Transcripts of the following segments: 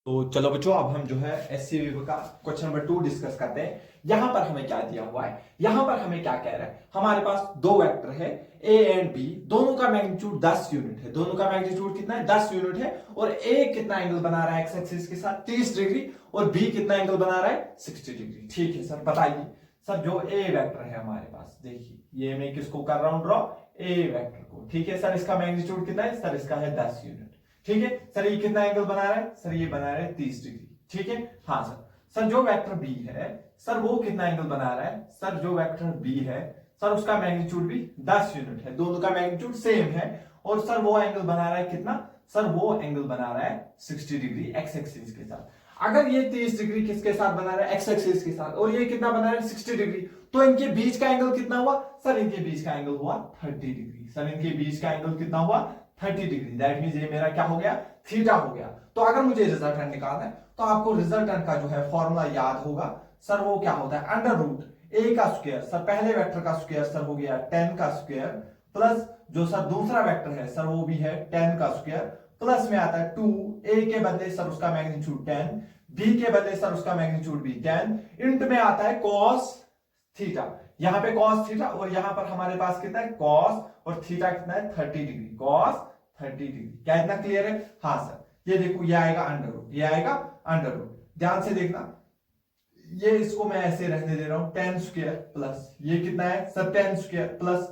तो चलो बच्चों, अब हम जो है एससीवी का क्वेश्चन नंबर 2 डिस्कस करते हैं। यहां पर हमें क्या दिया हुआ है, यहां पर हमें क्या कह रहा है, हमारे पास दो वेक्टर है ए एंड बी, दोनों का मैग्नीट्यूड 10 यूनिट है। दोनों का मैग्नीट्यूड कितना है, 10 यूनिट है। और ए कितना एंगल बना रहा है एक्स एक्सिस के साथ 30 डिग्री, और बी कितना एंगल बना रहा है 60 डिग्री। ठीक है सर, बताइए सर, जो ए वेक्टर है हमारे पास, देखिए ये मैं किसको कर रहा हूं ड्रॉ, ए वेक्टर को। ठीक है सर, इसका मैग्नीट्यूड कितना है सर, इसका है 10 यूनिट। ठीक है सर, ये कितना एंगल बना रहा है सर, ये बना रहा है 30 डिग्री। ठीक है हाँ सर। सर जो वेक्टर बी है सर, वो कितना एंगल बना रहा है सर, जो वेक्टर बी है सर, उसका मैग्नीट्यूड भी 10 यूनिट है। दोनों का मैग्नीट्यूड सेम है। और सर वो एंगल बना रहा है कितना सर, वो एंगल बना रहा है 60 डिग्री एक्स एक्सिस के साथ। अगर ये 30 डिग्री किसके साथ बना रहा है, एक्स एक्सिस के साथ, और ये कितना बना रहा है 60 डिग्री, तो इनके बीच का एंगल कितना हुआ सर, इनके बीच का एंगल हुआ 30 डिग्री। सर इनके बीच का एंगल कितना हुआ 30 डिग्री। दैट मींस ये मेरा क्या हो गया, थीटा हो गया। तो अगर मुझे रिजल्टेंट निकालना है तो आपको रिजल्टेंट का जो है फॉर्मूला याद होगा सर, वो क्या होता है, अंडर रूट ए का स्क्वायर सर, पहले वेक्टर का स्क्वायर सर हो गया 10 का स्क्वायर, प्लस जो सर दूसरा वेक्टर है सर, वो भी है 10 का स्क्वायर, प्लस में आता है 2, ए के बदले सर उसका मैग्नीट्यूड 10, बी के बदले सर उसका मैग्नीट्यूड भी 10, इंट में आता है कॉस थीटा। यहां पे कॉस थीटा, और यहां पर हमारे पास कितना है कॉस, और थीटा कितना है 30 डिग्री, कॉस 30 डिग्री। क्या इतना क्लियर है? हाँ सर, ये देखो ये आएगा अंडर रूट, ये आएगा अंडर रूट। ध्यान से देखना, ये इसको मैं ऐसे रहने दे रहा हूं, 10 स्क्वायर प्लस ये कितना है sir 10 square plus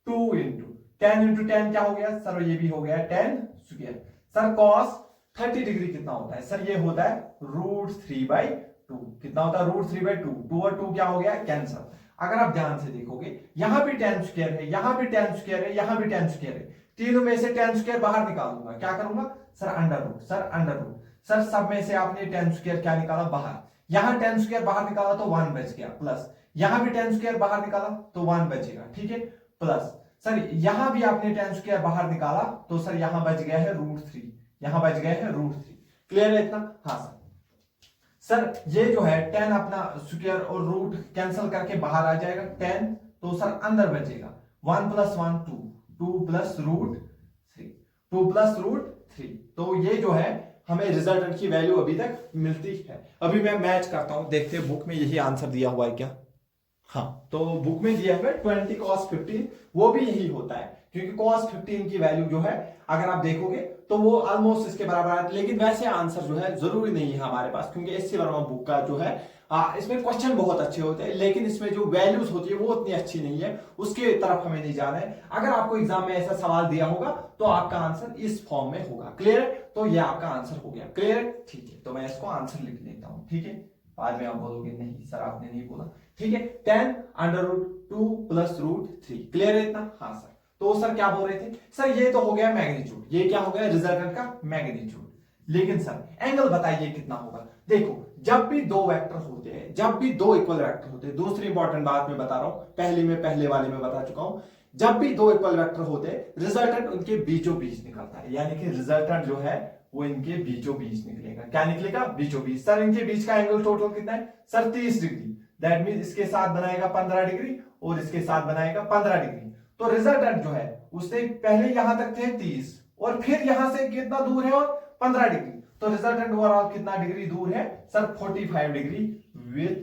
2 into 10 into 10 क्या हो गया सर, ये भी हो गया 10 स्क्वायर। सर कॉस 30 डिग्री कितना होता है सर, ये होता है √3/2। कितना होता है √3/2, 2 और 2 क्या हो गया कैंसिल। अगर आप ध्यान से देखोगे, यहां भी 10 स्क्वायर है, यहां भी 10 स्क्वायर है, यहां भी 10 स्क्वायर है, तीनों में से 10 स्क्वायर बाहर निकालूंगा। क्या करूंगा sir, under root. Sir under root, sir सब में से आपने 10 स्क्वायर क्या निकाला बाहर, यहां 10 स्क्वायर बाहर निकाला तो 1 बच गया, प्लस यहां भी 10 स्क्वायर बाहर निकाला तो 1 बचेगा। ठीक है, प्लस सर यहां भी आपने 10 स्क्वायर बाहर निकाला तो सर यहां बच गया है √3, यहां बच गया है √3। क्लियर है इतना? हाँ सर। सर ये जो है 10 अपना स्क्वायर और रूट कैंसिल करके बाहर आ जाएगा 10, तो सर अंदर बचेगा 1 + 1 2, 2 + √3, 2 + √3। तो ये जो है हमें रिजल्टेंट की वैल्यू अभी तक मिलती है। अभी मैं मैच करता हूं, देखते हैं बुक में यही आंसर दिया हुआ है क्या। हाँ, तो बुक में दिया हुआ है 20 cos 15, वो भी यही होता है, क्योंकि cos 15 की वैल्यू जो है अगर आप देखोगे तो वो ऑलमोस्ट इसके बराबर है। लेकिन वैसे आंसर जो है जरूरी नहीं है हमारे पास, क्योंकि एससी वर्मा बुक का जो है इसमें क्वेश्चन बहुत अच्छे होते हैं, लेकिन इसमें जो वैल्यूज होती है वो उतनी अच्छी नहीं है, उसके तरफ हमें नहीं जाना है। अगर आपको एग्जाम में ऐसा सवाल दिया होगा तो आपका आंसर इस फॉर्म में होगा। क्लियर है? तो ये आपका आंसर हो गया। क्लियर है? ठीक है, तो मैं इसको आंसर लिख लेता हूं। ठीक है, बाद में आप बोलोगे नहीं सर आपने नहीं बोला। ठीक है, 10 √2 + √3। क्लियर है इतना? हाँ सर। तो सर क्या बोल रहे थे सर, ये तो हो गया मैग्नीट्यूड, ये क्या हो गया रिजल्टेंट का मैग्नीट्यूड। लेकिन सर एंगल बताइए कितना होगा। देखो, जब भी दो वेक्टर होते हैं, जब भी दो इक्वल वेक्टर होते हैं, दूसरी इंपॉर्टेंट बात मैं बता रहा हूं, पहले वाले में बता चुका हूं, जब भी दो इक्वल वेक्टर होते हैं रिजल्टेंट उनके बीचों बीच निकलता है, यानी कि रिजल्टेंट जो है वो इनके बीचों बीच निकलेगा। क्या निकलेगा? बीचों बीच। सर इनके बीच का एंगल टोटल कितना है सर, 30 डिग्री। दैट मीन इसके साथ बनाएगा 15 डिग्री और इसके साथ बनाएगा 15 डिग्री। तो रिजल्टेंट जो है उससे पहले यहां तक थे 30, और फिर यहां से कितना दूर है और 15 डिग्री, तो रिजल्टेंट ओवरऑल कितना डिग्री दूर है sir, 45 degree with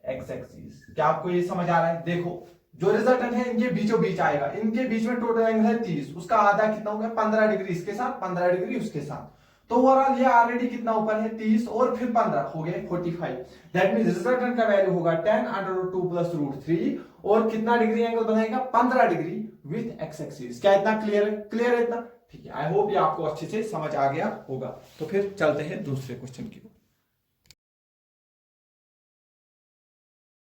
x axis. क्या आपको ये समझ आ रहा है? देखो, जो रिजल्टेंट है इनके बीचों बीच आएगा, इनके बीच में टोटल एंगल है 30, उसका आधा कितना हो गया 15 डिग्री इसके साथ, 15 डिग्री उसके साथ। तो ओवरऑल ये ऑलरेडी कितना ऊपर है 30, और फिर 15 हो गए 45। दैट मीन रिजल्टेंट का वैल्यू होगा 10 √2 + √3, और कितना डिग्री एंगल बनाएगा 15 डिग्री विद एक्स एक्सिस। क्या इतना क्लियर है? क्लियर है इतना? ठीक है, आई होप ये आपको अच्छे से समझ आ गया होगा। तो फिर चलते हैं दूसरे क्वेश्चन की ओर।